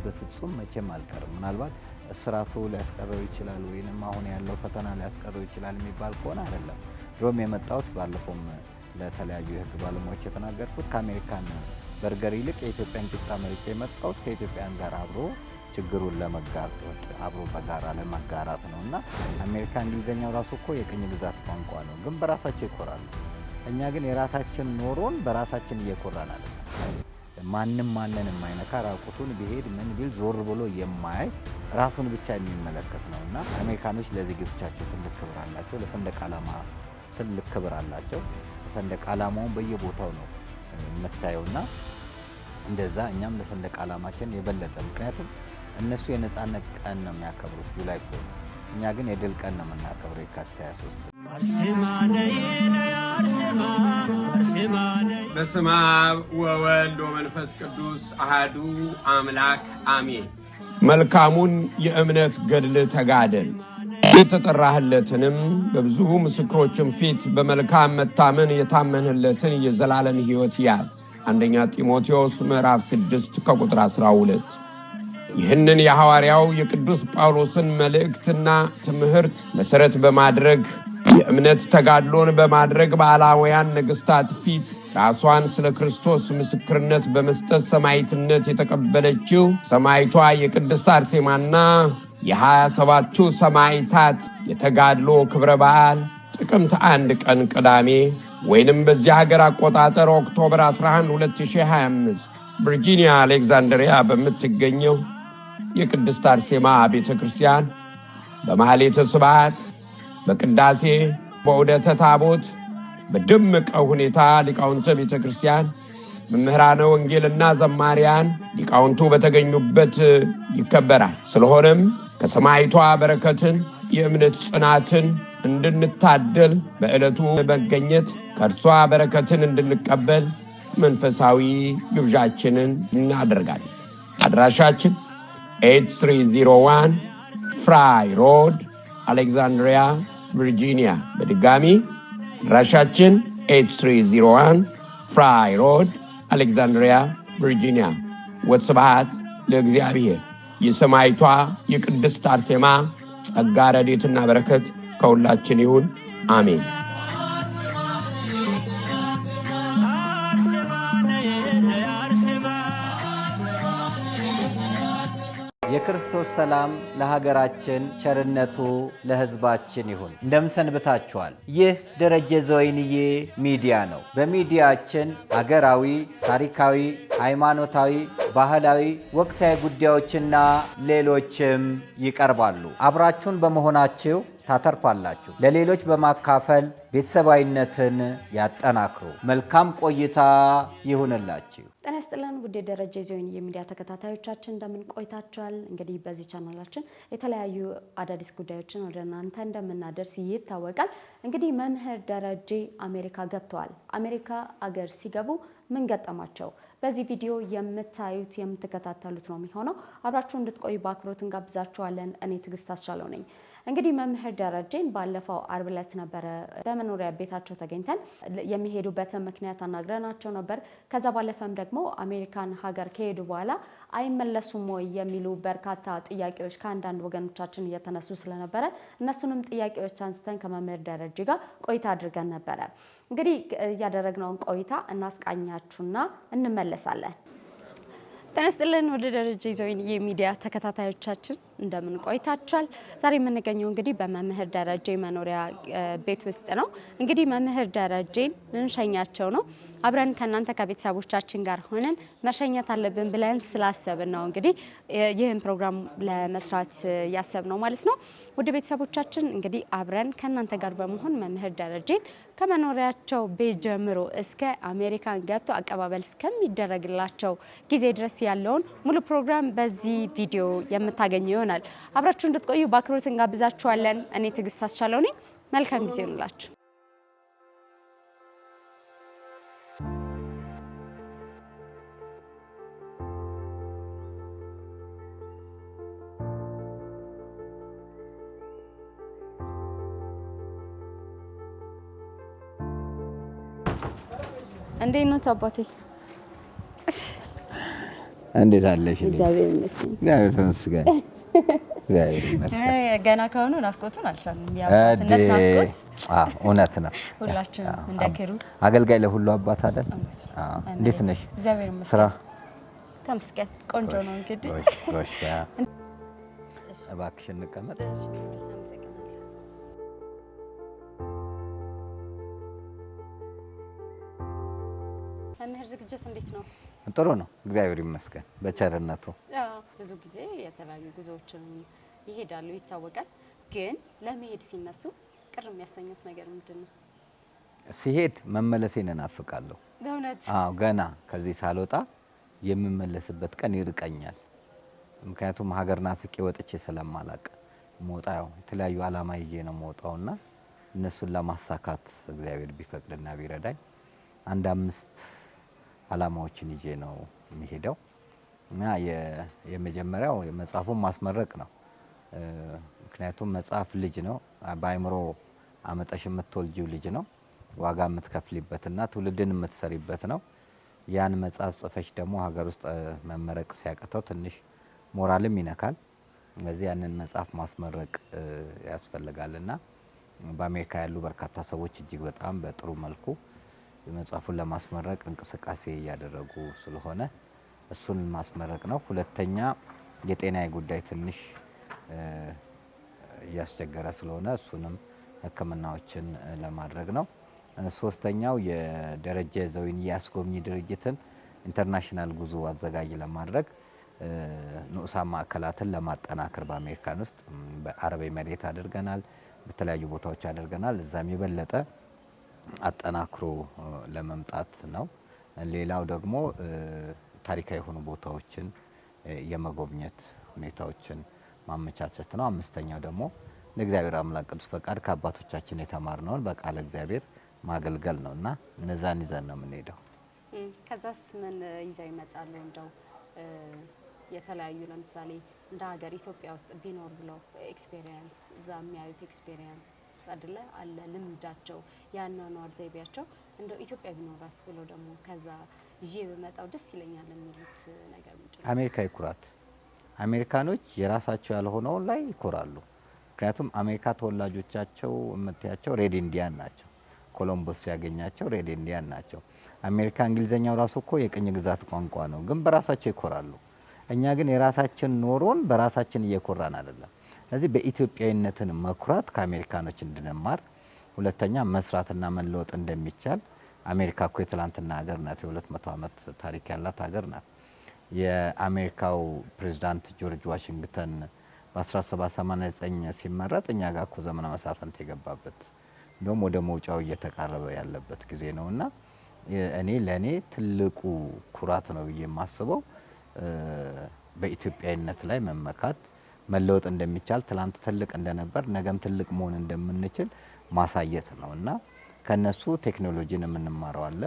በፍጹም መቼም አልቀርም። ምናልባት እስራቱ ሊያስቀረው ይችላል ወይንም አሁን ያለው ፈተና ሊያስቀረው ይችላል የሚባል ከሆነ አይደለም። ድሮም የመጣሁት ባለፈውም ለተለያዩ የህግ ባለሙያዎች የተናገርኩት ከአሜሪካን በርገር ይልቅ የኢትዮጵያን ቂጣ መርጬ የመጣሁት ከኢትዮጵያን ጋር አብሮ ችግሩን ለመጋራት አብሮ በጋራ ለመጋራት ነውና አሜሪካ እንግሊዘኛው ራሱ እኮ የቅኝ ግዛት ቋንቋ ነው፣ ግን በራሳቸው ይኮራሉ። እኛ ግን የራሳችን ኖሮን በራሳችን እየኮራን አይደለም። ማንም ማንን የማይነካ ራቁቱን ቢሄድ ምን ቢል ዞር ብሎ የማያይ ራሱን ብቻ የሚመለከት ነውና አሜሪካኖች ለዜጎቻቸው ትልቅ ክብር አላቸው፣ ለሰንደቅ ዓላማ ትልቅ ክብር አላቸው። ሰንደቅ ዓላማውን በየቦታው ነው የምታየውና እንደዛ እኛም ለሰንደቅ ዓላማችን የበለጠ ምክንያቱም እነሱ የነጻነት ቀን ነው የሚያከብሩት ጁላይ 4፣ እኛ ግን የድል ቀን ነው የምናከብረው የካቲት 23። በስመ አብ ወወልድ ወመንፈስ ቅዱስ አሐዱ አምላክ አሜን። መልካሙን የእምነት ገድል ተጋደል፣ የተጠራህለትንም በብዙ ምስክሮችም ፊት በመልካም መታመን የታመንህለትን የዘላለም ሕይወት ያዝ። አንደኛ ጢሞቴዎስ ምዕራፍ 6 ከቁጥር 12። ይህንን የሐዋርያው የቅዱስ ጳውሎስን መልእክትና ትምህርት መሰረት በማድረግ የእምነት ተጋድሎን በማድረግ በአላውያን ነገሥታት ፊት ራሷን ስለ ክርስቶስ ምስክርነት በመስጠት ሰማዕትነት የተቀበለችው ሰማዕቷ የቅድስት አርሴማና የ27ቱ ሰማዕታት የተጋድሎ ክብረ በዓል ጥቅምት 1 ቀን ቅዳሜ ወይንም በዚህ ሀገር አቆጣጠር ኦክቶበር 11 2025 ቨርጂኒያ አሌክዛንድሪያ በምትገኘው የቅድስት አርሴማ ቤተክርስቲያን በማህሌተ ስብሐት፣ በቅዳሴ፣ በዑደተ ታቦት በደመቀ ሁኔታ ሊቃውንተ ቤተክርስቲያን፣ መምህራነ ወንጌልና ዘማሪያን ሊቃውንቱ በተገኙበት ይከበራል። ስለሆነም ከሰማዕቷ በረከትን የእምነት ጽናትን እንድንታደል በዕለቱ መገኘት ከእርሷ በረከትን እንድንቀበል መንፈሳዊ ግብዣችንን እናደርጋለን። አድራሻችን 8301 ፍራይ ሮድ አሌክዛንድሪያ ቨርጂኒያ። በድጋሚ አድራሻችን 8301 ፍራይ ሮድ አሌክዛንድሪያ ቨርጂኒያ። ወስብሐት ለእግዚአብሔር። የሰማዕቷ የቅድስት አርሴማ ጸጋ ረድኤትና በረከት ከሁላችን ይሁን፣ አሜን። የክርስቶስ ሰላም ለሀገራችን፣ ቸርነቱ ለሕዝባችን ይሁን። እንደምን ሰንብታችኋል? ይህ ደረጀ ዘወይንዬ ሚዲያ ነው። በሚዲያችን ሀገራዊ፣ ታሪካዊ፣ ሃይማኖታዊ፣ ባህላዊ፣ ወቅታዊ ጉዳዮችና ሌሎችም ይቀርባሉ። አብራችሁን በመሆናችሁ ታተርፋላችሁ። ለሌሎች በማካፈል ቤተሰባዊነትን ያጠናክሩ። መልካም ቆይታ ይሁንላችሁ። ጤና ይስጥልን ውድ ደረጀ ዘወይንዬ የሚዲያ ተከታታዮቻችን እንደምን ቆይታችኋል? እንግዲህ በዚህ ቻናላችን የተለያዩ አዳዲስ ጉዳዮችን ወደ እናንተ እንደምናደርስ ይታወቃል። እንግዲህ መምህር ደረጀ አሜሪካ ገብተዋል። አሜሪካ አገር ሲገቡ ምን ገጠማቸው? በዚህ ቪዲዮ የምታዩት የምትከታተሉት ነው የሚሆነው። አብራችሁ እንድትቆዩ በአክብሮት እንጋብዛችኋለን። እኔ ትዕግስት አስቻለው ነኝ። እንግዲህ መምህር ደረጀን ባለፈው አርብ ዕለት ነበረ በመኖሪያ ቤታቸው ተገኝተን የሚሄዱበትን ምክንያት አናግረናቸው ነበር። ከዛ ባለፈም ደግሞ አሜሪካን ሀገር ከሄዱ በኋላ አይመለሱም ወይ የሚሉ በርካታ ጥያቄዎች ከአንዳንድ ወገኖቻችን እየተነሱ ስለነበረ እነሱንም ጥያቄዎች አንስተን ከመምህር ደረጀ ጋር ቆይታ አድርገን ነበረ። እንግዲህ ያደረግነውን ቆይታ እናስቃኛችሁና እንመለሳለን። ጤና ይስጥልን ወደ ደረጀ ዘወይንዬ ሚዲያ ተከታታዮቻችን እንደምን ቆይታችኋል? ዛሬ የምንገኘው እንግዲህ በመምህር ደረጀ መኖሪያ ቤት ውስጥ ነው። እንግዲህ መምህር ደረጀን ልንሸኛቸው ነው። አብረን ከእናንተ ከቤተሰቦቻችን ጋር ሆነን መሸኘት አለብን ብለን ስላሰብን ነው እንግዲህ ይህን ፕሮግራም ለመስራት ያሰብነው ማለት ነው። ወደ ቤተሰቦቻችን እንግዲህ አብረን ከእናንተ ጋር በመሆን መምህር ደረጀን ከመኖሪያቸው ቤት ጀምሮ እስከ አሜሪካን ገብተው አቀባበል እስከሚደረግላቸው ጊዜ ድረስ ያለውን ሙሉ ፕሮግራም በዚህ ቪዲዮ የምታገኙ ይሆናል። አብራችሁ እንድትቆዩ በአክብሮት እንጋብዛችኋለን። እኔ ትዕግስት አስቻለው ነኝ። መልካም ጊዜ ይሁንላችሁ። እንዴት ነው አባቴ? እንዴት አለሽ? እግዚአብሔር ይመስገን። እግዚአብሔር ይመስገን። እግዚአብሔር ይመስገን። ገና ከሆኑ ናፍቆቱን አልቻልንም። የአባትነት ናፍቆት እውነት ነው። ሁላችንም እንደክሩ አገልጋይ ለሁሉ አባት አይደል? እንዴት ነሽ? እግዚአብሔር ይመስገን። ስራ ተመስገን ቆንጆ ነው። እንግዲህ ጎሽ እባክሽ እንቀመጥ። መምህር ዝግጅት እንዴት ነው? ጥሩ ነው፣ እግዚአብሔር ይመስገን በቸርነቱ። ብዙ ጊዜ የተለያዩ ጉዞዎችን ይሄዳሉ ይታወቃል። ግን ለመሄድ ሲነሱ ቅር የሚያሰኙት ነገር ምንድን ነው? ሲሄድ መመለሴን እናፍቃለሁ። በእውነት ገና ከዚህ ሳልወጣ የምመለስበት ቀን ይርቀኛል። ምክንያቱም ሀገር ናፍቄ ወጥቼ ስለማላቅ ሞጣው የተለያዩ አላማ ይዤ ነው ሞጣውና እነሱን ለማሳካት እግዚአብሔር ቢፈቅድና ቢረዳኝ አንድ 5 አላማዎችን ይዤ ነው የሚሄደው እና የመጀመሪያው መጽሐፉን ማስመረቅ ነው። ምክንያቱም መጽሐፍ ልጅ ነው፣ በአይምሮ አመጣሽ የምትወልጂው ልጅ ነው፣ ዋጋ የምትከፍሊበትና ትውልድን የምትሰሪበት ነው። ያን መጽሐፍ ጽፈሽ ደግሞ ሀገር ውስጥ መመረቅ ሲያቅተው ትንሽ ሞራልም ይነካል። ስለዚህ ያንን መጽሐፍ ማስመረቅ ያስፈልጋልና በአሜሪካ ያሉ በርካታ ሰዎች እጅግ በጣም በጥሩ መልኩ መጽሐፉን ለማስመረቅ እንቅስቃሴ እያደረጉ ስለሆነ እሱን ማስመረቅ ነው። ሁለተኛ የጤናዊ ጉዳይ ትንሽ እያስቸገረ ስለሆነ እሱንም ሕክምናዎችን ለማድረግ ነው። ሶስተኛው የደረጀ ዘወይን የአስጎብኚ ድርጅትን ኢንተርናሽናል ጉዞ አዘጋጅ ለማድረግ ንዑሳን ማዕከላትን ለማጠናከር በአሜሪካን ውስጥ በአረብ ኤሚሬት አድርገናል፣ በተለያዩ ቦታዎች አድርገናል። እዛም የበለጠ አጠናክሮ ለመምጣት ነው። ሌላው ደግሞ ታሪካዊ የሆኑ ቦታዎችን የመጎብኘት ሁኔታዎችን ማመቻቸት ነው። አምስተኛው ደግሞ ለእግዚአብሔር አምላክ ቅዱስ ፈቃድ ከአባቶቻችን የተማርነውን በቃለ እግዚአብሔር ማገልገል ነው እና እነዛን ይዘን ነው የምንሄደው። ከዛስ ምን ይዘው ይመጣሉ? እንደው የተለያዩ ለምሳሌ እንደ ሀገር ኢትዮጵያ ውስጥ ቢኖር ብለው ኤክስፔሪየንስ እዛ የሚያዩት ኤክስፔሪየንስ አይደለ አለ ልምዳቸው ያኗኗር ዘይቤያቸው እንደው ኢትዮጵያ ቢኖራት ብለው ደግሞ ከዛ ይዤ በመጣው ደስ ይለኛል የሚሉት ነገር ምንድን ነው? አሜሪካዊ ኩራት። አሜሪካኖች የራሳቸው ያልሆነውን ላይ ይኮራሉ። ምክንያቱም አሜሪካ ተወላጆቻቸው የምታያቸው ሬድ ኢንዲያን ናቸው። ኮሎምቦስ ሲያገኛቸው ሬድ ኢንዲያን ናቸው። አሜሪካ እንግሊዘኛው ራሱ እኮ የቅኝ ግዛት ቋንቋ ነው፣ ግን በራሳቸው ይኮራሉ። እኛ ግን የራሳችን ኖሮን በራሳችን እየኮራን አይደለም። ስለዚህ በኢትዮጵያዊነትን መኩራት ከአሜሪካኖች እንድንማር፣ ሁለተኛ መስራትና መለወጥ እንደሚቻል። አሜሪካ እኮ የትላንትና ሀገር ናት፣ የ200 ዓመት ታሪክ ያላት ሀገር ናት። የአሜሪካው ፕሬዝዳንት ጆርጅ ዋሽንግተን በ1789 ሲመረጥ እኛ ጋር እኮ ዘመነ መሳፍንት የገባበት እንደውም ወደ መውጫው እየተቃረበ ያለበት ጊዜ ነውና እኔ ለኔ ትልቁ ኩራት ነው ብዬ የማስበው በኢትዮጵያዊነት ላይ መመካት፣ መለወጥ እንደሚቻል፣ ትላንት ትልቅ እንደነበር ነገም ትልቅ መሆን እንደምንችል ማሳየት ነውና ከነሱ ቴክኖሎጂን የምንማረው አለ፣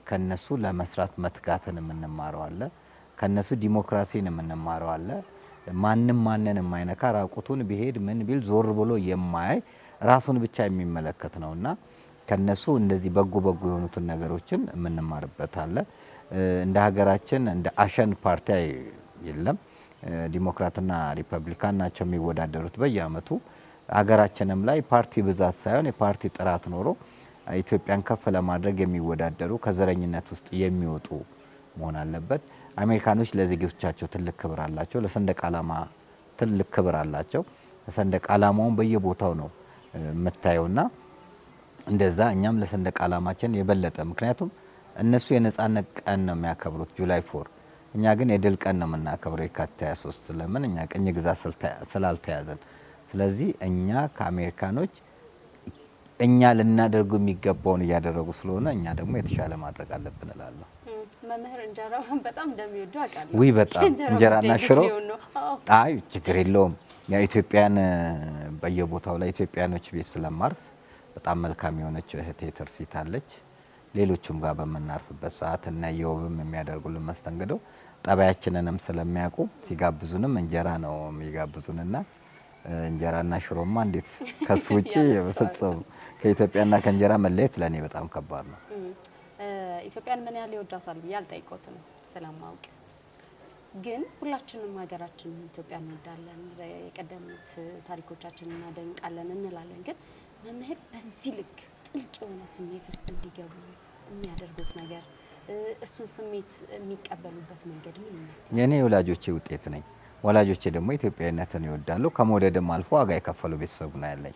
ከነሱ ለመስራት መትጋትን የምንማረው አለ፣ ከነሱ ዲሞክራሲን የምንማረው አለ። ማንም ማንን የማይነካ ራቁቱን ቢሄድ ምን ቢል ዞር ብሎ የማያይ ራሱን ብቻ የሚመለከት ነውና ከነሱ እንደዚህ በጎ በጎ የሆኑትን ነገሮችን የምንማርበት አለ። እንደ ሀገራችን እንደ አሸን ፓርቲ የለም። ዲሞክራትና ሪፐብሊካን ናቸው የሚወዳደሩት በየአመቱ። ሀገራችንም ላይ ፓርቲ ብዛት ሳይሆን የፓርቲ ጥራት ኖሮ ኢትዮጵያን ከፍ ለማድረግ የሚወዳደሩ ከዘረኝነት ውስጥ የሚወጡ መሆን አለበት። አሜሪካኖች ለዜጎቻቸው ትልቅ ክብር አላቸው። ለሰንደቅ ዓላማ ትልቅ ክብር አላቸው። ሰንደቅ ዓላማውን በየቦታው ነው የምታየውና እንደዛ እኛም ለሰንደቅ ዓላማችን የበለጠ ምክንያቱም እነሱ የነጻነት ቀን ነው የሚያከብሩት ጁላይ 4፣ እኛ ግን የድል ቀን ነው የምናከብረው የካቲት 23። ለምን? እኛ ቅኝ ግዛት ስላልተያዘን። ስለዚህ እኛ ከአሜሪካኖች እኛ ልናደርጉ የሚገባውን እያደረጉ ስለሆነ እኛ ደግሞ የተሻለ ማድረግ አለብን እላለሁ። መምህር እንጀራ በጣም እንደሚወዱ አውቃለሁ። ውይ በጣም እንጀራና ሽሮ። አይ ችግር የለውም። ያው ኢትዮጵያን በየቦታው ላይ ኢትዮጵያኖች ቤት ስለማርፍ በጣም መልካም የሆነች እህቴ ትርሲት አለች። ሌሎችም ጋር በመናርፍበት ሰዓት እና የውብም የሚያደርጉልን መስተንግዶ ጠባያችንንም ስለሚያውቁ ሲጋብዙንም እንጀራ ነው የሚጋብዙንና እንጀራና ሽሮማ እንዴት ከሱ ውጪ የፈጸሙ ከኢትዮጵያና ከእንጀራ መለየት ለኔ በጣም ከባድ ነው። ኢትዮጵያን ምን ያህል ይወዳታል ብዬ አልጠይቆትም ስለማውቅ። ግን ሁላችንም ሀገራችን ኢትዮጵያ እንወዳለን፣ የቀደሙት ታሪኮቻችንን እናደንቃለን እንላለን። ግን መምህር በዚህ ልክ ጥልቅ የሆነ ስሜት ውስጥ እንዲገቡ የሚያደርጉት ነገር እሱን ስሜት የሚቀበሉበት መንገድ ምን ይመስላል? የኔ ወላጆቼ ውጤት ነኝ። ወላጆቼ ደግሞ ኢትዮጵያዊነትን ይወዳሉ። ከመውደድም አልፎ ዋጋ የከፈሉ ቤተሰብ ነው ያለኝ።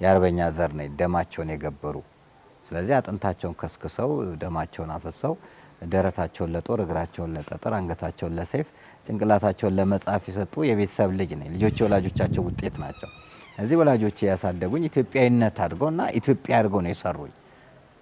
የአርበኛ ዘር ነኝ፣ ደማቸውን የገበሩ። ስለዚህ አጥንታቸውን ከስክሰው ደማቸውን አፈሰው ደረታቸውን ለጦር እግራቸውን ለጠጠር አንገታቸውን ለሰይፍ ጭንቅላታቸውን ለመጻፍ የሰጡ የቤተሰብ ልጅ ነኝ። ልጆቼ ወላጆቻቸው ውጤት ናቸው። እዚህ ወላጆቼ ያሳደጉኝ ኢትዮጵያዊነት አድርገውና ኢትዮጵያ አድርገው ነው የሰሩኝ።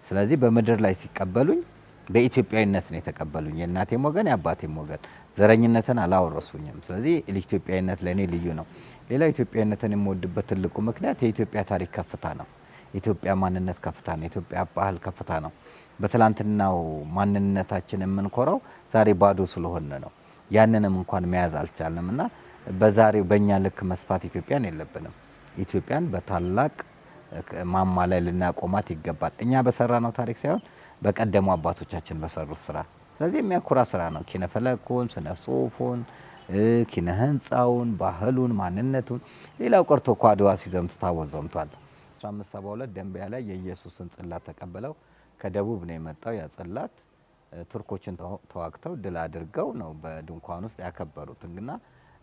ስለዚህ በምድር ላይ ሲቀበሉኝ በኢትዮጵያዊነት ነው የተቀበሉኝ። የእናቴም ወገን የአባቴም ወገን ዘረኝነትን አላወረሱኝም። ስለዚህ ኢትዮጵያዊነት ለእኔ ልዩ ነው። ሌላው ኢትዮጵያዊነትን የምወድበት ትልቁ ምክንያት የኢትዮጵያ ታሪክ ከፍታ ነው። የኢትዮጵያ ማንነት ከፍታ ነው። የኢትዮጵያ ባህል ከፍታ ነው። በትላንትናው ማንነታችን የምንኮራው ዛሬ ባዶ ስለሆነ ነው። ያንንም እንኳን መያዝ አልቻልንም እና በዛሬው በእኛ ልክ መስፋት ኢትዮጵያን የለብንም። ኢትዮጵያን በታላቅ ማማ ላይ ልናቆማት ይገባል። እኛ በሰራ ነው ታሪክ ሳይሆን በቀደሙ አባቶቻችን በሰሩት ስራ። ስለዚህ የሚያኩራ ስራ ነው። ኪነ ፈለኩን፣ ስነ ጽሁፉን፣ ኪነ ህንፃውን፣ ባህሉን፣ ማንነቱን ሌላው ቀርቶ እኮ አድዋ ሲዘምት ታቦት ዘምቷል። 1572 ደንቢያ ላይ የኢየሱስን ጽላት ተቀብለው ከደቡብ ነው የመጣው። ያ ጽላት ቱርኮችን ተዋግተው ድል አድርገው ነው በድንኳን ውስጥ ያከበሩት። እና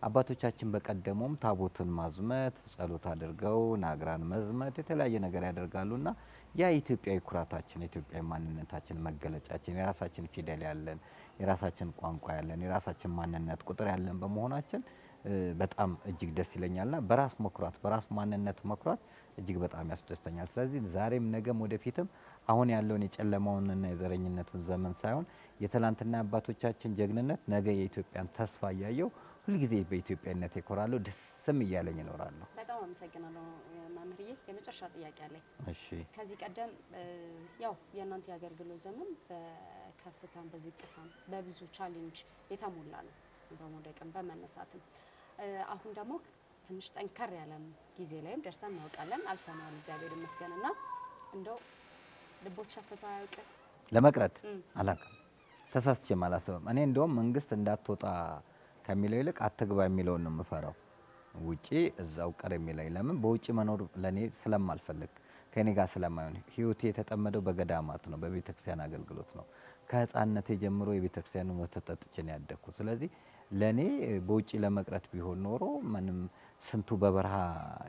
አባቶቻችን በቀደሙም ታቦትን ማዝመት፣ ጸሎት አድርገው ናግራን መዝመት የተለያየ ነገር ያደርጋሉና ያ ኢትዮጵያዊ ኩራታችን፣ ኢትዮጵያዊ ማንነታችን መገለጫችን፣ የራሳችን ፊደል ያለን፣ የራሳችን ቋንቋ ያለን፣ የራሳችን ማንነት ቁጥር ያለን በመሆናችን በጣም እጅግ ደስ ይለኛልና በራስ መኩራት፣ በራስ ማንነት መኩራት እጅግ በጣም ያስደስተኛል። ስለዚህ ዛሬም ነገም ወደፊትም አሁን ያለውን የጨለማውንና የዘረኝነቱን ዘመን ሳይሆን የትላንትና አባቶቻችን ጀግንነት ነገ የኢትዮጵያን ተስፋ እያየው ሁልጊዜ በኢትዮጵያነት ይኮራለሁ፣ ደስም እያለኝ እኖራለሁ። በጣም አመሰግናለሁ መምህርዬ። የመጨረሻ ጥያቄ አለኝ። እሺ። ከዚህ ቀደም ያው የእናንተ የአገልግሎት ዘመን በከፍታም በዝቅታም በብዙ ቻሌንጅ የተሞላ ነው፣ በመውደቅም በመነሳትም። አሁን ደግሞ ትንሽ ጠንከር ያለ ጊዜ ላይም ደርሰን እናውቃለን፣ አልፈናል፣ እግዚአብሔር ይመስገንና እንደው ልቦት ሸፍቶ አያውቅም? ለመቅረት አላውቅም፣ ተሳስቼም አላስብም። እኔ እንደውም መንግስት እንዳትወጣ ከሚለው ይልቅ አትግባ የሚለውን ነው የምፈራው። ውጪ እዛው ቀር የሚለኝ ለምን በውጪ መኖር ለኔ ስለማልፈልግ ከኔ ጋር ስለማይሆን። ህይወቴ የተጠመደው በገዳማት ነው፣ በቤተክርስቲያን አገልግሎት ነው። ከህፃንነቴ ጀምሮ የቤተክርስቲያን ወተት ጠጥቼ ነው ያደግኩት። ስለዚህ ለኔ በውጪ ለመቅረት ቢሆን ኖሮ ምንም ስንቱ በበረሃ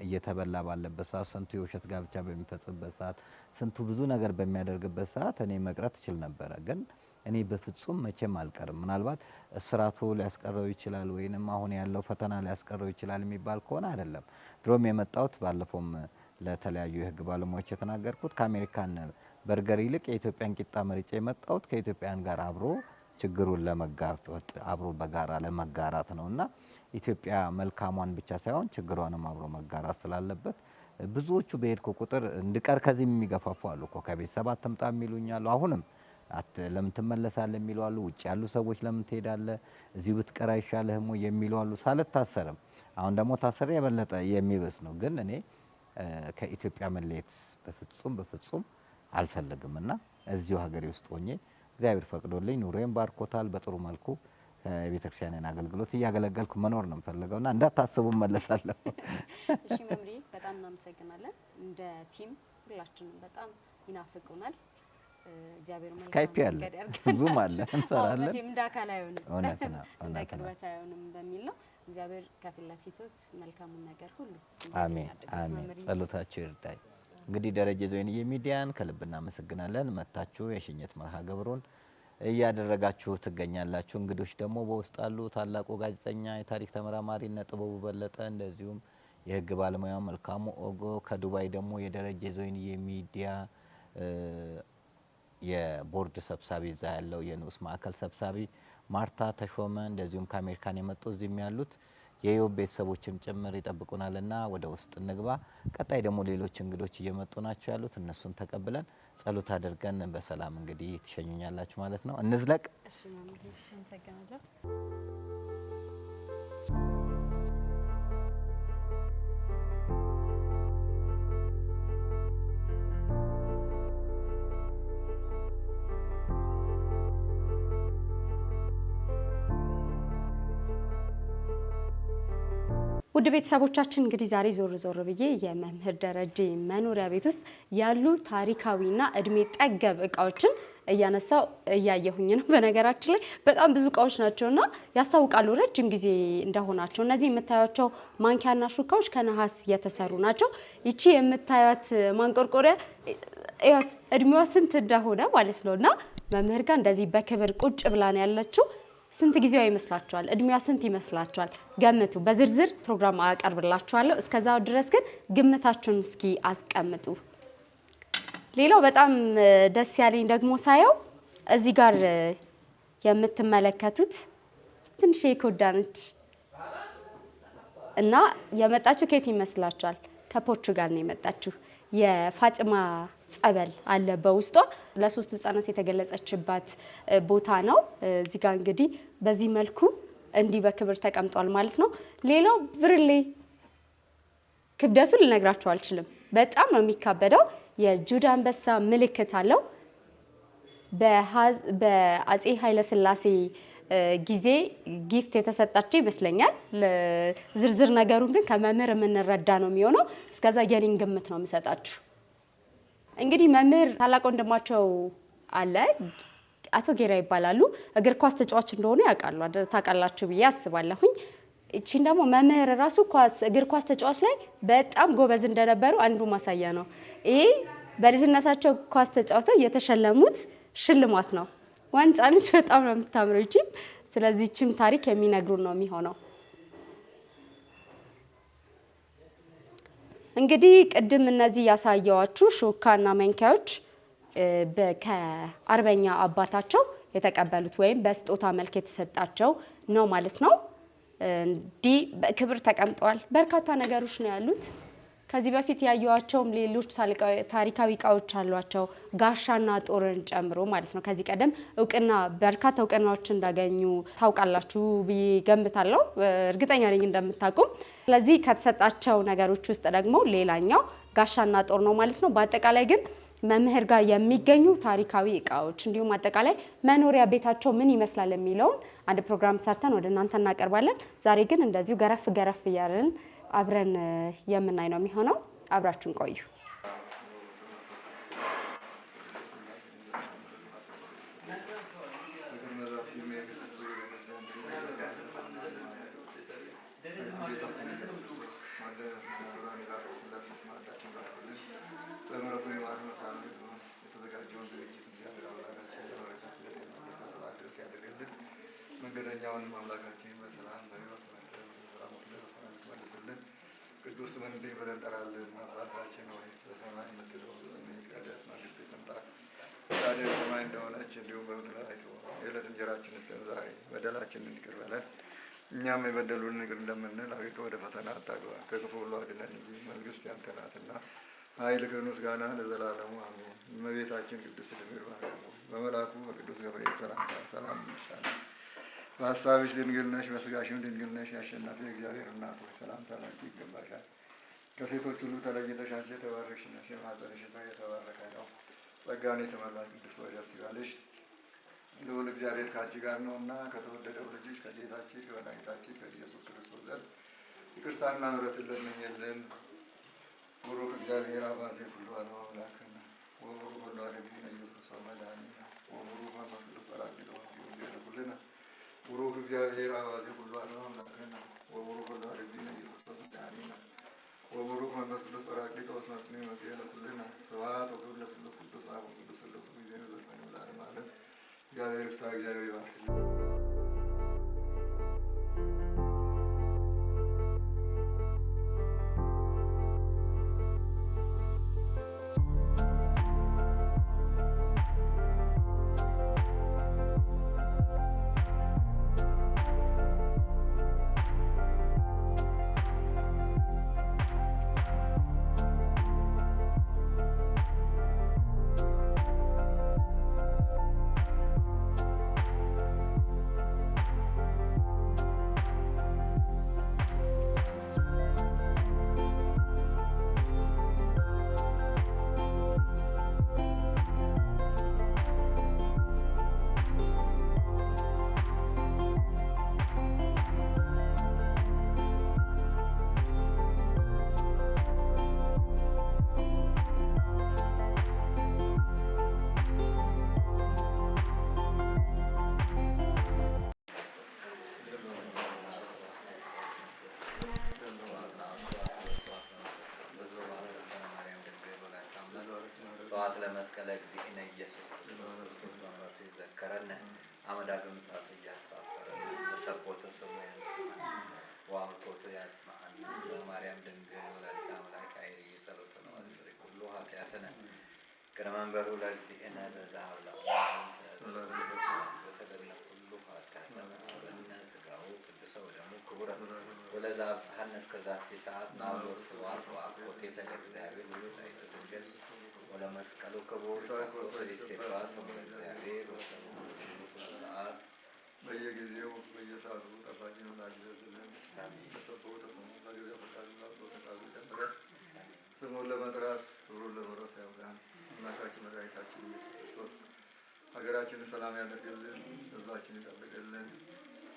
እየተበላ ባለበት ሰዓት፣ ስንቱ የውሸት ጋብቻ በሚፈጽምበት ሰዓት፣ ስንቱ ብዙ ነገር በሚያደርግበት ሰዓት እኔ መቅረት እችል ነበረ። ግን እኔ በፍጹም መቼም አልቀርም። ምናልባት እስራቱ ሊያስቀረው ይችላል ወይንም አሁን ያለው ፈተና ሊያስቀረው ይችላል የሚባል ከሆነ አይደለም። ድሮም የመጣሁት ባለፈውም ለተለያዩ የህግ ባለሙያዎች የተናገርኩት ከአሜሪካን በርገር ይልቅ የኢትዮጵያን ቂጣ መርጬ የመጣሁት ከኢትዮጵያን ጋር አብሮ ችግሩን ለመጋፈጥ አብሮ በጋራ ለመጋራት ነውና ኢትዮጵያ መልካሟን ብቻ ሳይሆን ችግሯንም አብሮ መጋራት ስላለበት ብዙዎቹ በሄድኩ ቁጥር እንድቀር ከዚህ የሚገፋፉ አሉ እኮ ከቤተሰብ አትምጣ የሚሉኛሉ። አሁንም ለምን ትመለሳለህ የሚሉ አሉ። ውጭ ያሉ ሰዎች ለምን ትሄዳለህ እዚሁ ብትቀር አይሻልህም የሚሉ አሉ። ሳልታሰርም አሁን ደግሞ ታሰረ የበለጠ የሚበስ ነው። ግን እኔ ከኢትዮጵያ መለየት በፍጹም አልፈልግምና እዚሁ ሀገሬ ውስጥ ሆኜ እግዚአብሔር ፈቅዶልኝ ኑሮዬን ባርኮታል። በጥሩ መልኩ የቤተክርስቲያንን አገልግሎት እያገለገልኩ መኖር ነው የምፈልገውና እንዳታስቡ መለሳለሁ። እሺ መምሪ፣ በጣም እናመሰግናለን። እንደ ቲም ሁላችንም በጣም ይናፍቁናል። እግዚአብሔር መልካም ስካይፕ ያለ ዙም አለ እንሰራለን። መቼም እንደ አካል አይሆንም፣ እውነት ነው፣ እንደ ቅርበት አይሆንም በሚል ነው። እግዚአብሔር ከፊት ለፊቶት መልካሙን ነገር ሁሉ አሜን አሜን። ጸሎታችሁ ይርዳኝ። እንግዲህ ደረጀ ዞይንዬ ሚዲያን ከልብ እናመሰግናለን። መታችሁ የሽኝት መርሃ ግብሩን እያደረጋችሁ ትገኛላችሁ። እንግዶች ደግሞ በውስጥ አሉ። ታላቁ ጋዜጠኛ የታሪክ ተመራማሪ እነ ጥበቡ በለጠ፣ እንደዚሁም የህግ ባለሙያ መልካሙ ኦጎ፣ ከዱባይ ደግሞ የደረጀ ዞይንዬ ሚዲያ የቦርድ ሰብሳቢ እዛ ያለው የንዑስ ማዕከል ሰብሳቢ ማርታ ተሾመ፣ እንደዚሁም ከአሜሪካን የመጡ እዚህም ያሉት የኢዮብ ቤተሰቦችም ጭምር ይጠብቁናልና ወደ ውስጥ እንግባ። ቀጣይ ደግሞ ሌሎች እንግዶች እየመጡ ናቸው ያሉት፣ እነሱን ተቀብለን ጸሎት አድርገን በሰላም እንግዲህ ትሸኙኛላችሁ ማለት ነው። እንዝለቅ። እሺ መምህር፣ አመሰግናለሁ። ውድ ቤተሰቦቻችን እንግዲህ ዛሬ ዞር ዞር ብዬ የመምህር ደረጀ መኖሪያ ቤት ውስጥ ያሉ ታሪካዊና እድሜ ጠገብ እቃዎችን እያነሳው እያየሁኝ ነው። በነገራችን ላይ በጣም ብዙ እቃዎች ናቸውና ያስታውቃሉ ረጅም ጊዜ እንደሆናቸው። እነዚህ የምታዩቸው ማንኪያና ሹካዎች ከነሐስ የተሰሩ ናቸው። ይቺ የምታዩት ማንቆርቆሪያ እድሜዋ ስንት እንደሆነ ማለት ነውና መምህር ጋር እንደዚህ በክብር ቁጭ ብላ ነው ያለችው። ስንት ጊዜዋ ይመስላችኋል? እድሜዋ ስንት ይመስላችኋል? ገምቱ። በዝርዝር ፕሮግራም አቀርብላችኋለሁ። እስከዛው ድረስ ግን ግምታችሁን እስኪ አስቀምጡ። ሌላው በጣም ደስ ያለኝ ደግሞ ሳየው እዚህ ጋር የምትመለከቱት ትንሽ ኮዳ ነች እና የመጣችው ከየት ይመስላችኋል? ከፖርቹጋል ነው የመጣችው። የፋጥማ ጸበል አለ በውስጧ። ለሶስቱ ህጻናት የተገለጸችባት ቦታ ነው። እዚህ ጋር እንግዲህ በዚህ መልኩ እንዲህ በክብር ተቀምጧል ማለት ነው። ሌላው ብርሌ ክብደቱን ልነግራችሁ አልችልም። በጣም ነው የሚካበደው። የጁዳ አንበሳ ምልክት አለው። በአጼ ኃይለ ሥላሴ ጊዜ ጊፍት የተሰጣቸው ይመስለኛል። ዝርዝር ነገሩን ግን ከመምህር የምንረዳ ነው የሚሆነው። እስከዛ የኔን ግምት ነው የምሰጣችሁ። እንግዲህ መምህር ታላቅ ወንድማቸው አለ፣ አቶ ጌራ ይባላሉ። እግር ኳስ ተጫዋች እንደሆኑ ያውቃሉ፣ ታውቃላችሁ ብዬ አስባለሁኝ። እቺን ደግሞ መምህር ራሱ እግር ኳስ ተጫዋች ላይ በጣም ጎበዝ እንደነበሩ አንዱ ማሳያ ነው። ይሄ በልጅነታቸው ኳስ ተጫውተው የተሸለሙት ሽልማት ነው። ዋንጫ ነች። በጣም ነው የምታምረው እቺም። ስለዚህ እቺም ታሪክ የሚነግሩን ነው የሚሆነው። እንግዲህ ቅድም እነዚህ ያሳየዋችሁ ሹካና መንኪያዎች ከአርበኛ አባታቸው የተቀበሉት ወይም በስጦታ መልክ የተሰጣቸው ነው ማለት ነው። እንዲህ በክብር ተቀምጠዋል። በርካታ ነገሮች ነው ያሉት። ከዚህ በፊት ያዩዋቸውም ሌሎች ታሪካዊ እቃዎች አሏቸው፣ ጋሻና ጦርን ጨምሮ ማለት ነው። ከዚህ ቀደም በርካታ እውቅናዎች እንዳገኙ ታውቃላችሁ ብዬ ገምታለሁ። እርግጠኛ ነኝ እንደምታውቁም። ስለዚህ ከተሰጣቸው ነገሮች ውስጥ ደግሞ ሌላኛው ጋሻና ጦር ነው ማለት ነው። በአጠቃላይ ግን መምህር ጋር የሚገኙ ታሪካዊ እቃዎች እንዲሁም አጠቃላይ መኖሪያ ቤታቸው ምን ይመስላል የሚለውን አንድ ፕሮግራም ሰርተን ወደ እናንተ እናቀርባለን። ዛሬ ግን እንደዚሁ ገረፍ ገረፍ እያልን አብረን የምናይ ነው የሚሆነው። አብራችሁን ቆዩ። መንገደኛውን አምላካችን በሰላም በሕይወት ቅዱስ መንገድ ብለን እንጠራለን። አባታችን ሆይ በሰማይ የምትኖር ስምህ ይቀደስ፣ መንግስትህ ትምጣ፣ ፈቃድህ በሰማይ እንደሆነች እንዲሁም በምድር ላይ ትሁን። የዕለት እንጀራችንን ስጠን ዛሬ፣ በደላችንን ይቅር በለን እኛም የበደሉንን ይቅር እንደምንል፣ አቤቱ ወደ ፈተና አታግባን ከክፉ ሁሉ አድነን እንጂ መንግስት ያንተ ናትና፣ ኃይል፣ ክብር፣ ምስጋና ለዘላለሙ አሜን። እመቤታችን ቅድስት ድንግል ማርያም በመልአኩ በቅዱስ ገብርኤል ሰላምታ ሰላም እንልሻለን። በሀሳብሽ ድንግል ነሽ፣ በስጋሽም ድንግል ነሽ። የአሸናፊ እግዚአብሔር እናት ሆይ ሰላምታ ላንቺ ይገባሻል። ከሴቶች ሁሉ ተለይተሽ አንቺ የተባረክሽ ነሽ፣ የማኅፀንሽ ፍሬ የተባረከ ነው። ጸጋን የተመላሽ ቅድስት ሆይ ደስ ይበልሽ፣ ልዑል እግዚአብሔር ከአንቺ ጋር ነውና ከተወደደው ልጅሽ ከጌታችን ከመድኃኒታችን ከኢየሱስ ክርስቶስ ዘንድ ይቅርታና ምሕረትን ለምኝልን። ቡሩክ እግዚአብሔር አባቴ ኩሉ ዓለም አምላክነ ወቡሩክ ወልድ እግዚእነ ኢየሱስ ክርስቶስ መድኃኒነ ወቡሩክ መንፈስ ቅዱስ ጰራቅሊጦስ ይሁን ቡሩክ እግዚአብሔር አባቴ ኩሉ ዓለም አምላክነ ወቡሩክ ወልድ እግዚእነ ኢየሱስ ክርስቶስ መድኃኒነ ወቡሩክ መንፈስ ቅዱስ ጰራቅሊጦስ መጽንዕ መጽሔ ለኩልነ ስብሐት ወክብር ለስሉስ ቅዱስ አብ ወቅዱስ ሥሉስ ጊዜ ዘልፈን ለዓለመ ዓለም። እግዚአብሔር ይፍታ። እግዚአብሔር ይባርክ። ስብሐት ለመስቀለ እግዚእነ ኢየሱስ ክርስቶስ በምሕረቱ ይዘከረን አመዳግም ምጽአቱ እያስታፈረን በሰቦተ ሰማይ ወአምልኮቱ ያጽናን በማርያም ድንግል ወላዲተ አምላክ ኃይል ጸሎተ ነው አስሪ ሁሉ ኃጢአተነ ቅድመ መንበሩ ለእግዚእነ ለዘአብላ በተገነ ሁሉ ኃጢአተነ ሰበነ ሥጋው ቅዱሰ ወደሙ ክቡረ ወለዛ አብጽሐነ እስከ ዛቲ ሰዓት ናብር ስብሐት ወአኮቴተ ለእግዚአብሔር ወለታይተ ድንግል ወለመስቀሉ ክቡር ወለሴቷ ስሙ እግዚአብሔር ሰዓት በየጊዜው በየሰዓቱ ጠባቂ ነው ላግዘዝልን በሰበው ተስሙ በጊዜ ፈቃዱና በፈቃዱ ጀምረን ስሙን ለመጥራት ክብሩን ለመውረስ ያብቃን። አምላካችን መድኃኒታችን ኢየሱስ ክርስቶስ ሀገራችንን ሰላም ያደርግልን፣ ሕዝባችን ይጠብቅልን፣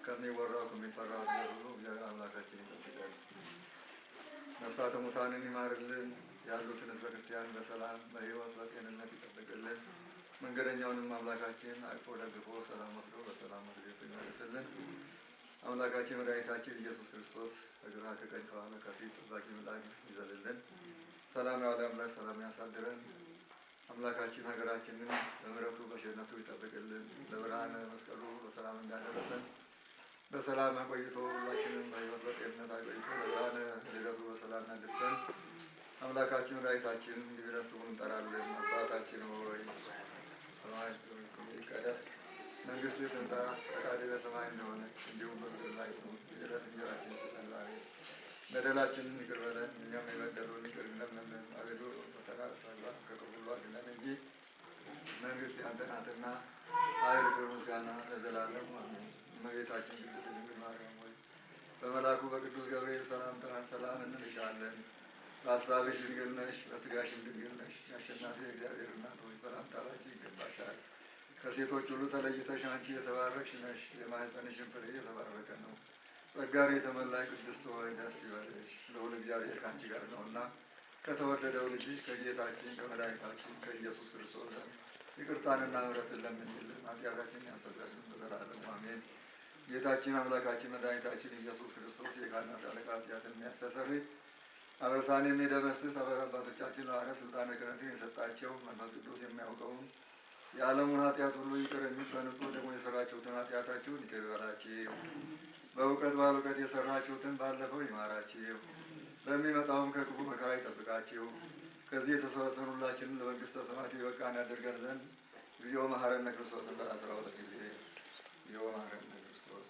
ከሚወራው ከሚፈራው ሁሉ እግዚአብሔር አምላካችን ይጠብቃል። ነፍሳተ ሙታንን ይማርልን፣ ያሉትን ሕዝበ ክርስቲያን በሰላም በሕይወት በጤንነት ይጠብቅልን። መንገደኛውንም አምላካችን አቅፎ ደግፎ ሰላም ወስዶ በሰላም መግቢቱ ይመልስልን። አምላካችን መድኃኒታችን ኢየሱስ ክርስቶስ ከግራ ከቀኝ ከኋላ ከፊት ጠባቂ ምላክ ይዘልልን። ሰላም ያዋለ አምላክ ሰላም ያሳድረን። አምላካችን ሀገራችንን በምሕረቱ በቸርነቱ ይጠብቅልን። ለብርሃነ መስቀሉ በሰላም እንዳደረሰን በሰላም አቆይቶ ሁላችንም በሕይወት በጤንነት አቆይቶ ለብርሃነ ልደቱ በሰላም ያድርሰን። አምላካችን መድኃኒታችን እንዲህ ስሙን እንጠራለን። አባታችን ሆይ ይቀደስ መንግሥትህ ትምጣ፣ ፈቃድህ በሰማይ እንደሆነች እንዲሁም በምድር ላይ ትሁን። የዕለት እንጀራችንን ስጠን ዛሬ፣ በደላችንን ይቅር በለን እኛም የበደሉንን ይቅር እንደምንል። አቤቱ ፈተና አታግባን ከክፉ ሁሉ አድነን እንጂ መንግሥት ያንተ ናትና ኃይል፣ ክብር፣ ምስጋና ለዘላለሙ አሜን። እመቤታችን ቅድስት ድንግል ማርያም ሆይ በመልአኩ በቅዱስ ገብርኤል ሰላምታ ሰላም እንልሻለን። በሐሳብሽ ድንግል ነሽ፣ በሥጋሽም ድንግል ነሽ። የአሸናፊ እግዚአብሔር እናት ሆይ ሰላምታ ላንቺ ይገባሻል። ከሴቶች ሁሉ ተለይተሽ አንቺ የተባረክሽ ነሽ፣ የማኅፀንሽም ፍሬ የተባረከ ነው። ጸጋን የተመላሽ ቅድስት ሆይ ደስ ይበልሽ፣ ልዑል እግዚአብሔር ከአንቺ ጋር ነውና ከተወደደው ልጅሽ ከጌታችን ከመድኃኒታችን ከኢየሱስ ክርስቶስ ዘንድ ይቅርታንና ምሕረትን ለምኝልን ኃጢአታችንን ያስተሰርይልን ለዘላለሙ አሜን። ጌታችን አምላካችን መድኃኒታችን ኢየሱስ ክርስቶስ የካህናት አለቃ ኃጢአትን የሚያስተሰርይ አበሳን የሚደመስስ አባቶቻችን ሐዋርያት ሥልጣነ ክህነትን የሰጣቸው መንፈስ ቅዱስ የሚያውቀውን የዓለሙን ኃጢአት ሁሉ ይቅር የሚል በንጹሕ ደግሞ የሰራችሁትን ኃጢአታችሁን ይቅር ይበላችሁ። በእውቀት ባለእውቀት የሰራችሁትን ባለፈው ይማራችሁ፣ በሚመጣውም ከክፉ መከራ ይጠብቃችሁ። ከዚህ የተሰበሰብን ሁላችንን ለመንግሥተ ሰማያት የበቃን ያደርገን ዘንድ እግዚኦ መሐረነ ክርስቶስ እንበል 12 ጊዜ እግዚኦ መሐረነ ክርስቶስ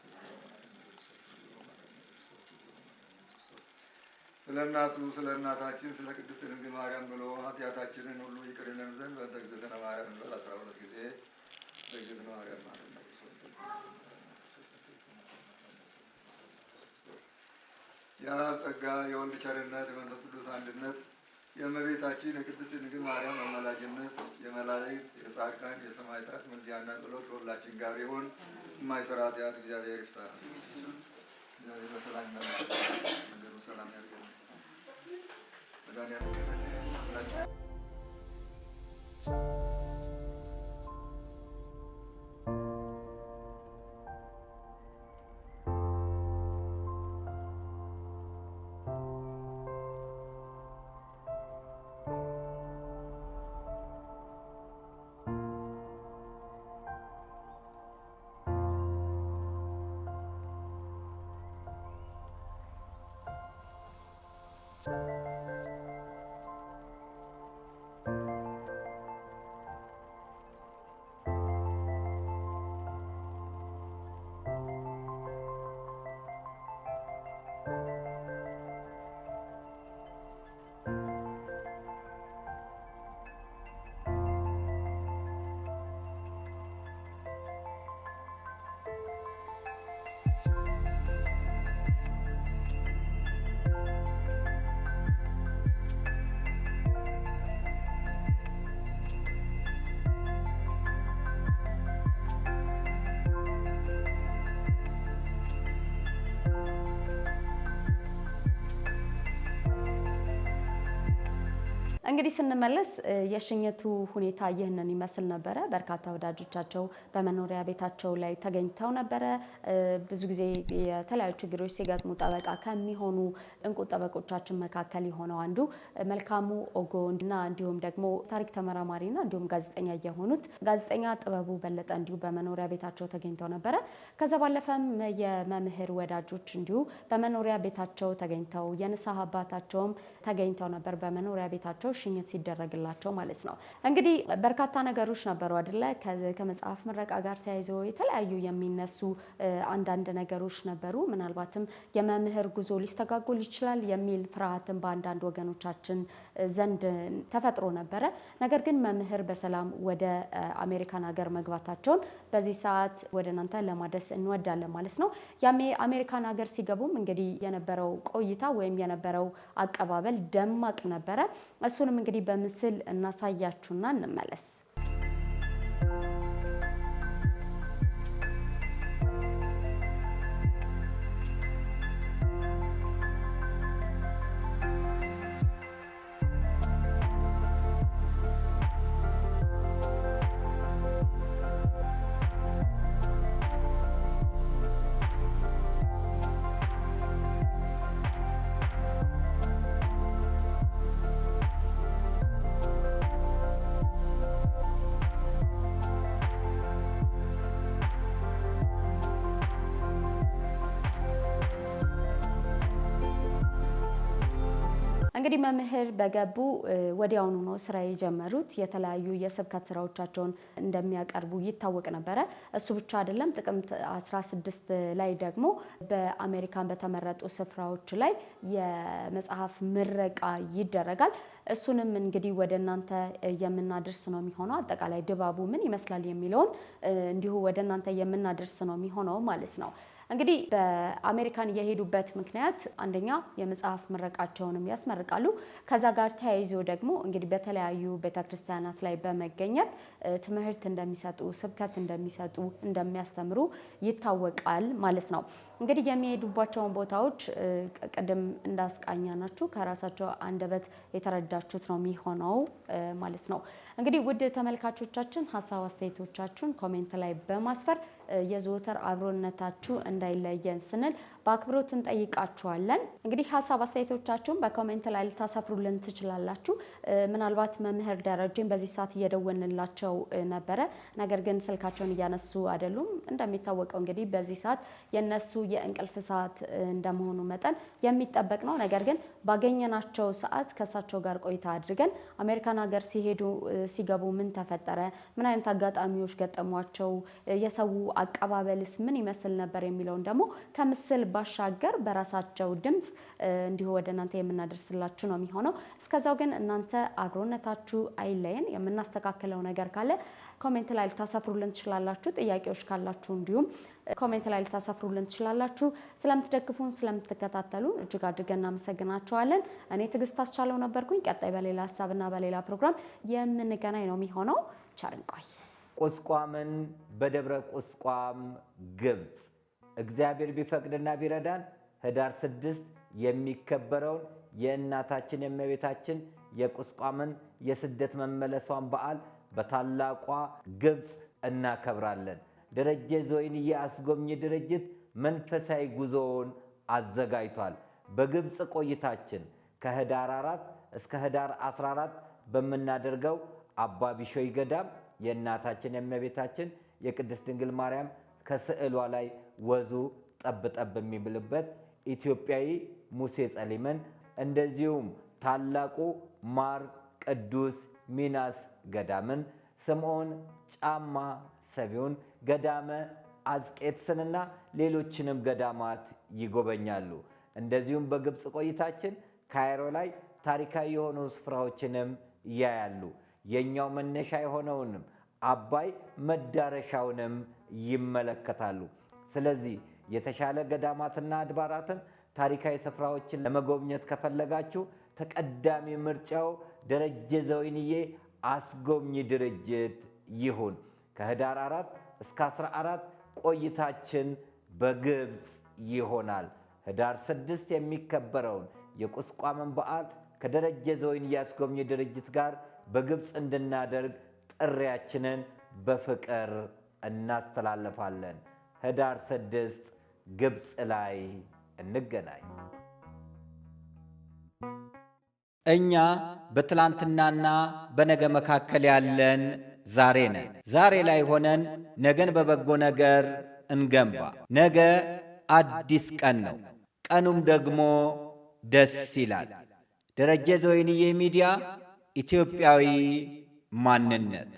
ስለ እናቱ ስለ እናታችን ስለ ቅድስት ድንግል ማርያም ብሎ ኃጢአታችንን ሁሉ ይቅር ይለን ዘንድ በእንተ እግዝእትነ ማርያም እንበል 12 ጊዜ በእግዝእትነ ማርያም ማለት ነው። የአብ ጸጋ የወልድ ቸርነት የመንፈስ ቅዱስ አንድነት የእመቤታችን የቅድስት ድንግል ማርያም አማላጅነት የመላእክት የጻድቃን የሰማዕታት ምልጃና ጸሎት ከሁላችን ጋር ይሁን። የማይሰራ ኃጢአት እግዚአብሔር ይፍታ። እግዚአብሔር በሰላም መንገዱ ሰላም ያድርገን። መድኃኒዓለም እንግዲህ ስንመለስ የሽኝቱ ሁኔታ ይህንን ይመስል ነበረ። በርካታ ወዳጆቻቸው በመኖሪያ ቤታቸው ላይ ተገኝተው ነበረ። ብዙ ጊዜ የተለያዩ ችግሮች ሲገጥሙ ጠበቃ ከሚሆኑ እንቁ ጠበቆቻችን መካከል የሆነው አንዱ መልካሙ ኦጎና እንዲሁም ደግሞ ታሪክ ተመራማሪና እንዲሁም ጋዜጠኛ የሆኑት ጋዜጠኛ ጥበቡ በለጠ እንዲሁ በመኖሪያ ቤታቸው ተገኝተው ነበረ። ከዛ ባለፈም የመምህር ወዳጆች እንዲሁ በመኖሪያ ቤታቸው ተገኝተው የንስሐ አባታቸውም ተገኝተው ነበር በመኖሪያ ቤታቸው ሽኝት ሲደረግላቸው ማለት ነው። እንግዲህ በርካታ ነገሮች ነበሩ አይደለ? ከመጽሐፍ ምረቃ ጋር ተያይዘው የተለያዩ የሚነሱ አንዳንድ ነገሮች ነበሩ። ምናልባትም የመምህር ጉዞ ሊስተጓጎል ይችላል የሚል ፍርሃትን በአንዳንድ ወገኖቻችን ዘንድ ተፈጥሮ ነበረ። ነገር ግን መምህር በሰላም ወደ አሜሪካን ሀገር መግባታቸውን በዚህ ሰዓት ወደ እናንተ ለማድረስ እንወዳለን ማለት ነው። ያሜ አሜሪካን ሀገር ሲገቡም እንግዲህ የነበረው ቆይታ ወይም የነበረው አቀባበል ደማቅ ነበረ። እሱንም እንግዲህ በምስል እናሳያችሁና እንመለስ። እንግዲህ መምህር በገቡ ወዲያውኑ ነው ስራ የጀመሩት። የተለያዩ የስብከት ስራዎቻቸውን እንደሚያቀርቡ ይታወቅ ነበረ። እሱ ብቻ አይደለም። ጥቅምት 16 ላይ ደግሞ በአሜሪካን በተመረጡ ስፍራዎች ላይ የመጽሐፍ ምረቃ ይደረጋል። እሱንም እንግዲህ ወደ እናንተ የምናደርስ ነው የሚሆነው። አጠቃላይ ድባቡ ምን ይመስላል የሚለውን እንዲሁ ወደ እናንተ የምናደርስ ነው የሚሆነው ማለት ነው። እንግዲህ በአሜሪካን የሄዱበት ምክንያት አንደኛ የመጽሐፍ ምረቃቸውንም ያስመርቃሉ። ከዛ ጋር ተያይዞ ደግሞ እንግዲህ በተለያዩ ቤተክርስቲያናት ላይ በመገኘት ትምህርት እንደሚሰጡ፣ ስብከት እንደሚሰጡ፣ እንደሚያስተምሩ ይታወቃል ማለት ነው። እንግዲህ የሚሄዱባቸውን ቦታዎች ቅድም እንዳስቃኛናችሁ ከራሳቸው አንደበት የተረዳችሁት ነው የሚሆነው ማለት ነው። እንግዲህ ውድ ተመልካቾቻችን ሀሳብ አስተያየቶቻችሁን ኮሜንት ላይ በማስፈር የዘወትር አብሮነታችሁ እንዳይለየን ስንል በአክብሮት እንጠይቃችኋለን። እንግዲህ ሀሳብ አስተያየቶቻችሁን በኮሜንት ላይ ልታሰፍሩልን ትችላላችሁ። ምናልባት መምህር ደረጀን በዚህ ሰዓት እየደወልንላቸው ነበረ፣ ነገር ግን ስልካቸውን እያነሱ አይደሉም። እንደሚታወቀው እንግዲህ በዚህ ሰዓት የነሱ የእንቅልፍ ሰዓት እንደመሆኑ መጠን የሚጠበቅ ነው። ነገር ግን ባገኘናቸው ሰዓት ከእሳቸው ጋር ቆይታ አድርገን አሜሪካን ሀገር ሲገቡ ምን ተፈጠረ፣ ምን አይነት አጋጣሚዎች ገጠሟቸው፣ የሰው አቀባበልስ ምን ይመስል ነበር የሚለውን ደግሞ ከምስል ባሻገር በራሳቸው ድምፅ እንዲሁ ወደ እናንተ የምናደርስላችሁ ነው የሚሆነው። እስከዛው ግን እናንተ አብሮነታችሁ አይለየን። የምናስተካክለው ነገር ካለ ኮሜንት ላይ ልታሰፍሩልን ትችላላችሁ። ጥያቄዎች ካላችሁ እንዲሁም ኮሜንት ላይ ልታሰፍሩልን ትችላላችሁ። ስለምትደግፉን ስለምትከታተሉን እጅግ አድርገን እናመሰግናችኋለን። እኔ ትዕግስት አስቻለው ነበርኩኝ። ቀጣይ በሌላ ሀሳብና በሌላ ፕሮግራም የምንገናኝ ነው የሚሆነው። ቸር እንቆይ። ቁስቋምን በደብረ ቁስቋም ግብፅ እግዚአብሔር ቢፈቅድና ቢረዳን ህዳር 6 የሚከበረውን የእናታችን የእመቤታችን የቁስቋምን የስደት መመለሷን በዓል በታላቋ ግብፅ እናከብራለን። ደረጀ ዘወይንዬ አስጎብኚ ድርጅት መንፈሳዊ ጉዞውን አዘጋጅቷል። በግብፅ ቆይታችን ከህዳር 4 እስከ ህዳር 14 በምናደርገው አባ ቢሾይ ገዳም የእናታችን የእመቤታችን የቅድስት ድንግል ማርያም ከስዕሏ ላይ ወዙ ጠብጠብ የሚብልበት ኢትዮጵያዊ ሙሴ ጸሊምን፣ እንደዚሁም ታላቁ ማር ቅዱስ ሚናስ ገዳምን፣ ስምዖን ጫማ ሰቢውን፣ ገዳመ አዝቄትስንና ሌሎችንም ገዳማት ይጎበኛሉ። እንደዚሁም በግብፅ ቆይታችን ካይሮ ላይ ታሪካዊ የሆኑ ስፍራዎችንም ያያሉ። የኛው መነሻ የሆነውንም አባይ መዳረሻውንም ይመለከታሉ። ስለዚህ የተሻለ ገዳማትና አድባራትን ታሪካዊ ስፍራዎችን ለመጎብኘት ከፈለጋችሁ ተቀዳሚ ምርጫው ደረጀ ዘወይንዬ አስጎብኚ ድርጅት ይሁን። ከህዳር 4 እስከ 14 ቆይታችን በግብፅ ይሆናል። ህዳር 6 የሚከበረውን የቁስቋምን በዓል ከደረጀ ዘወይንዬ አስጎብኚ ድርጅት ጋር በግብፅ እንድናደርግ ጥሪያችንን በፍቅር እናስተላልፋለን። ህዳር 6 ግብፅ ላይ እንገናኝ። እኛ በትላንትናና በነገ መካከል ያለን ዛሬ ነን። ዛሬ ላይ ሆነን ነገን በበጎ ነገር እንገንባ። ነገ አዲስ ቀን ነው፣ ቀኑም ደግሞ ደስ ይላል። ደረጀ ዘወይንዬ ሚዲያ፣ ኢትዮጵያዊ ማንነት